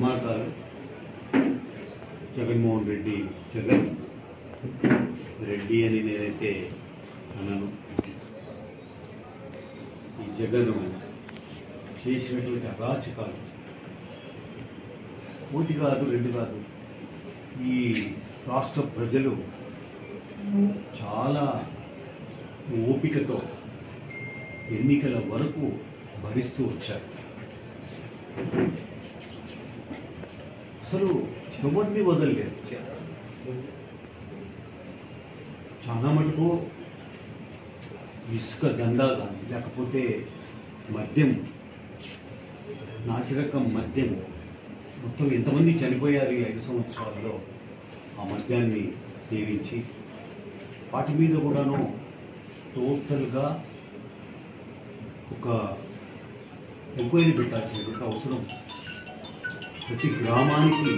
దుర్మార్గాలు జగన్మోహన్ రెడ్డి జగన్ రెడ్డి అని నేనైతే అన్నాను. ఈ జగన్ చేసినటువంటి అరాచకాలు ఒకటి కాదు రెండు కాదు, ఈ రాష్ట్ర ప్రజలు చాలా ఓపికతో ఎన్నికల వరకు భరిస్తూ వచ్చారు. అసలు ఎవరిని వదలలేదు. చాలా మటుకు ఇసుక దందా కానీ లేకపోతే మద్యం, నాసిరకం మద్యం, మొత్తం ఎంతమంది చనిపోయారు ఈ 5 సంవత్సరాల్లో ఆ మద్యాన్ని సేవించి. వాటి మీద కూడాను టోటల్గా ఒక ఎంక్వైరీ పెట్టాల్సినటువంటి అవసరం. ప్రతి గ్రామానికి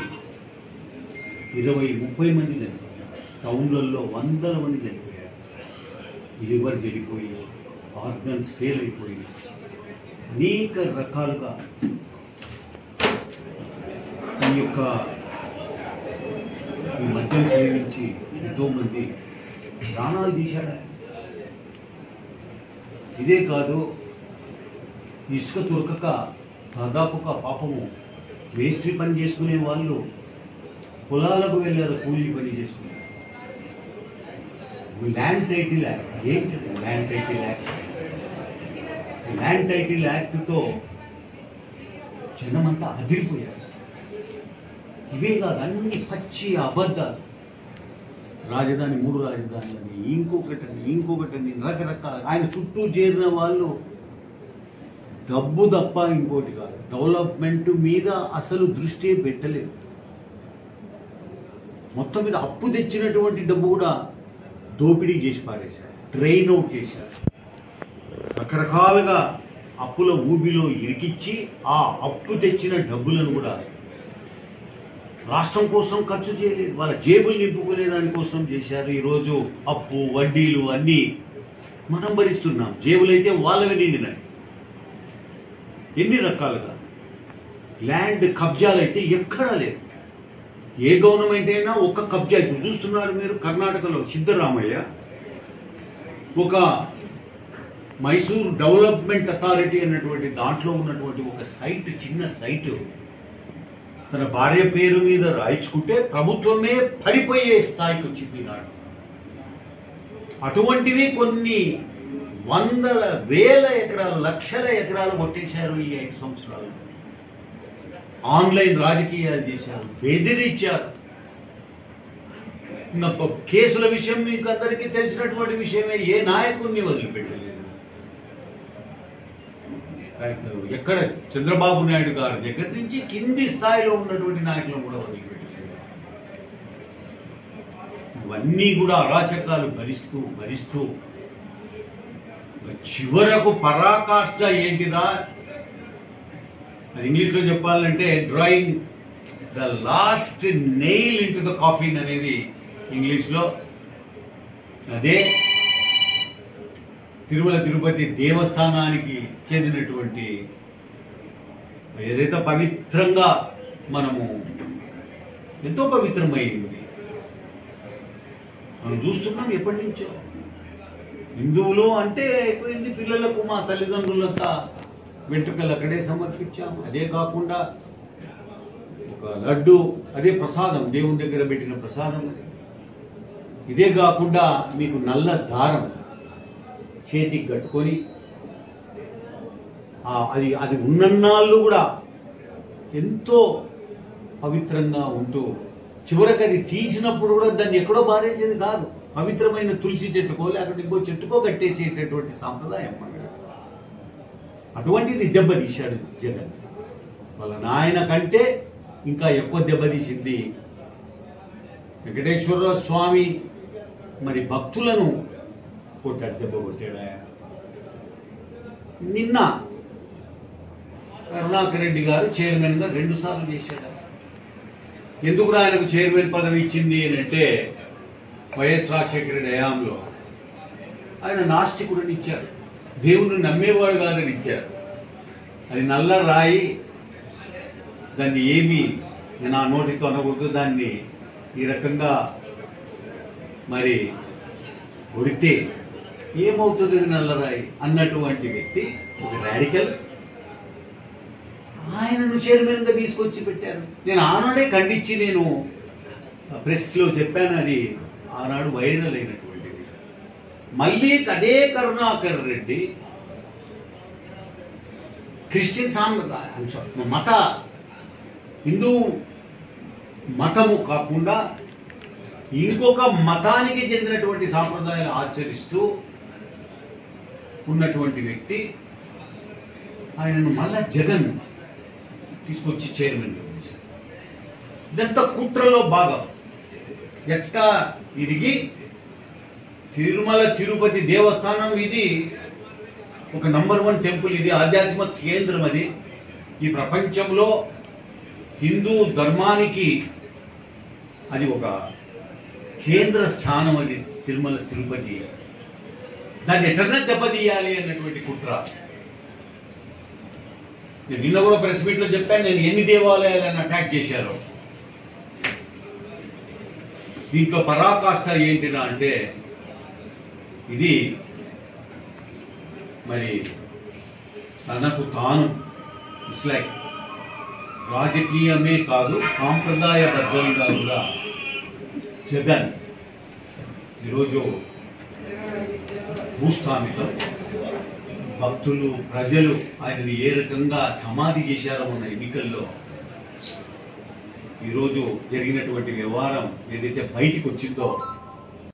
20-30 మంది చనిపోయారు, టౌన్లలో 100 మంది చనిపోయారు. లివర్ చెడిపోయి, ఆర్గన్స్ ఫెయిల్ అయిపోయి, అనేక రకాలుగా ఈ మద్యం సేవించి ఎంతోమంది ప్రాణాలు తీశాడు. ఇదే కాదు, ఇసుక దొరకక దాదాపుగా పాపము మేస్త్రి పని చేసుకునే వాళ్ళు పొలాలకు వెళ్ళారు, కూలీ పని చేసుకున్నారు. ల్యాండ్ టైటిల్ యాక్ట్ ఏంటిది? Land title act, land title యాక్ట్తో జనమంతా అదిరిపోయారు. ఇవే కాదు, అన్ని పచ్చి అబద్ధాలు. రాజధాని, 3 రాజధానులని, ఇంకొకటని రకరకాల. ఆయన చుట్టూ చేరిన వాళ్ళు డబ్బు తప్ప ఇంకోటి కాదు, డెవలప్మెంట్ మీద అసలు దృష్టి పెట్టలేదు. మొత్తం మీద అప్పు తెచ్చినటువంటి డబ్బు కూడా దోపిడీ చేసి పారేశారు, డ్రైన్ అవుట్ చేశారు. రకరకాలుగా అప్పుల ఊబిలో ఇరికిచ్చి ఆ అప్పు తెచ్చిన డబ్బులను కూడా రాష్ట్రం కోసం ఖర్చు చేయలేదు, వాళ్ళ జేబులు నింపుకునే దానికోసం చేశారు. ఈరోజు అప్పు, వడ్డీలు అన్నీ మనం భరిస్తున్నాం, జేబులైతే వాళ్ళవి నిండినాయి. ఎన్ని రకాలుగా ల్యాండ్ కబ్జాలు అయితే ఎక్కడా లేదు. ఏ గవర్నమెంట్ అయినా ఒక కబ్జా. ఇప్పుడు చూస్తున్నారు మీరు, కర్ణాటకలో సిద్ధరామయ్య ఒక మైసూర్ డెవలప్మెంట్ అథారిటీ అన్నటువంటి దాంట్లో ఉన్నటువంటి ఒక సైట్, చిన్న సైటు తన భార్య పేరు మీద రాయించుకుంటే ప్రభుత్వమే పడిపోయే స్థాయికి వచ్చింది నాడు. అటువంటివి కొన్ని వందల వేల ఎకరాలు, లక్షల ఎకరాలు కొట్టేశారు ఈ 5 సంవత్సరాలు. ఆన్లైన్ రాజకీయాలు చేశారు, బెదిరించారు. కేసుల విషయం మీకు అందరికీ తెలిసినటువంటి విషయమే. ఏ నాయకుడిని వదిలిపెట్టలేదు. ఎక్కడ చంద్రబాబు నాయుడు గారి దగ్గర నుంచి కింది స్థాయిలో ఉన్నటువంటి నాయకులను కూడా వదిలిపెట్టలేదు. ఇవన్నీ కూడా అరాచకాలు భరిస్తూ చివరకు పరాకాష్ఠ ఏంటిదా, అది ఇంగ్లీష్లో చెప్పాలంటే drawing the last nail into the coffin అనేది ఇంగ్లీష్లో. అదే తిరుమల తిరుపతి దేవస్థానానికి చెందినటువంటి ఏదైతే పవిత్రంగా మనము ఎంతో పవిత్రమైంది మనం చూస్తున్నాం ఎప్పటి నుంచో. హిందువులు అంటే అయిపోయింది, పిల్లలకు మా తల్లిదండ్రులంతా వెంట్రుకలు అక్కడే సమర్పించాము. అదే కాకుండా ఒక లడ్డు, అదే ప్రసాదం, దేవుని దగ్గర పెట్టిన ప్రసాదం. ఇదే కాకుండా మీకు నల్ల దారం చేతికి కట్టుకొని అది ఉన్నన్నాళ్ళు కూడా ఎంతో పవిత్రంగా ఉంటూ, చివరికి అది తీసినప్పుడు కూడా దాన్ని ఎక్కడో బారేసేది కాదు, పవిత్రమైన తులసి చెట్టుకో లేకపోతే ఇంకో చెట్టుకో కట్టేసేటటువంటి సాంప్రదాయం మన. అటువంటిది దెబ్బతీశాడు జగన్. వాళ్ళ నాయన కంటే ఇంకా ఎక్కువ దెబ్బతీసింది వెంకటేశ్వర స్వామి మరి భక్తులను కొట్టాడు, దెబ్బ కొట్టాడు. నిన్న కరుణాకర్ రెడ్డి గారు చైర్మన్గా 2 సార్లు చేశాడు. ఎందుకు ఆయనకు చైర్మన్ పదవి ఇచ్చింది అని అంటే, వైఎస్ రాజశేఖర రెడ్డి హయాంలో ఆయన నాస్తికుడిని ఇచ్చారు, దేవుని నమ్మేవాడు కాదని ఇచ్చారు. అది నల్ల రాయి, దాన్ని ఏమి నా నోటితో అనకూడదు, దాన్ని ఈ రకంగా మరి కొడితే ఏమవుతుంది నల్లరాయి అన్నటువంటి వ్యక్తి ఒక రాడికల్. ఆయనను చైర్మన్గా తీసుకొచ్చి పెట్టారు. నేను ఆనాడే ఖండించి నేను ప్రెస్లో చెప్పాను, అది ఆనాడు వైరల్ అయినటువంటిది. మళ్ళీ అదే కరుణాకర్ రెడ్డి క్రిస్టియన్ మత హిందూ మతము కాకుండా ఇంకొక మతానికి చెందినటువంటి సాంప్రదాయాలు ఆచరిస్తూ ఉన్నటువంటి వ్యక్తి, ఆయనను మళ్ళా జగన్ తీసుకొచ్చి చైర్మన్. ఇదంతా కుట్రలో భాగం. ఎట్టా ఇరిగి తిరుమల తిరుపతి దేవస్థానం ఇది ఒక నంబర్ 1 టెంపుల్, ఇది ఆధ్యాత్మిక కేంద్రం. అది ఈ ప్రపంచంలో హిందూ ధర్మానికి అది ఒక కేంద్ర స్థానం. అది తిరుమల తిరుపతి. దాన్ని ఎట్లన్నా దెబ్బతీయాలి అన్నటువంటి కుట్ర. నేను నిన్న కూడా ప్రెస్ మీట్లో చెప్పాను, నేను ఎన్ని దేవాలయాలను అటాక్ చేశారో. దీంట్లో పరాకాష్ట ఏంటినా అంటే, ఇది మరి తనకు తాను ఇట్స్ లైక్ రాజకీయమే కాదు, సాంప్రదాయబద్ధంగా కూడా జగన్ ఈరోజు భూస్థాపితం. భక్తులు ప్రజలు ఆయనని ఏ రకంగా సమాధి చేశారో మన ఎన్నికల్లో ఈరోజు జరిగినటువంటి వ్యవహారం ఏదైతే బయటికి వచ్చిందో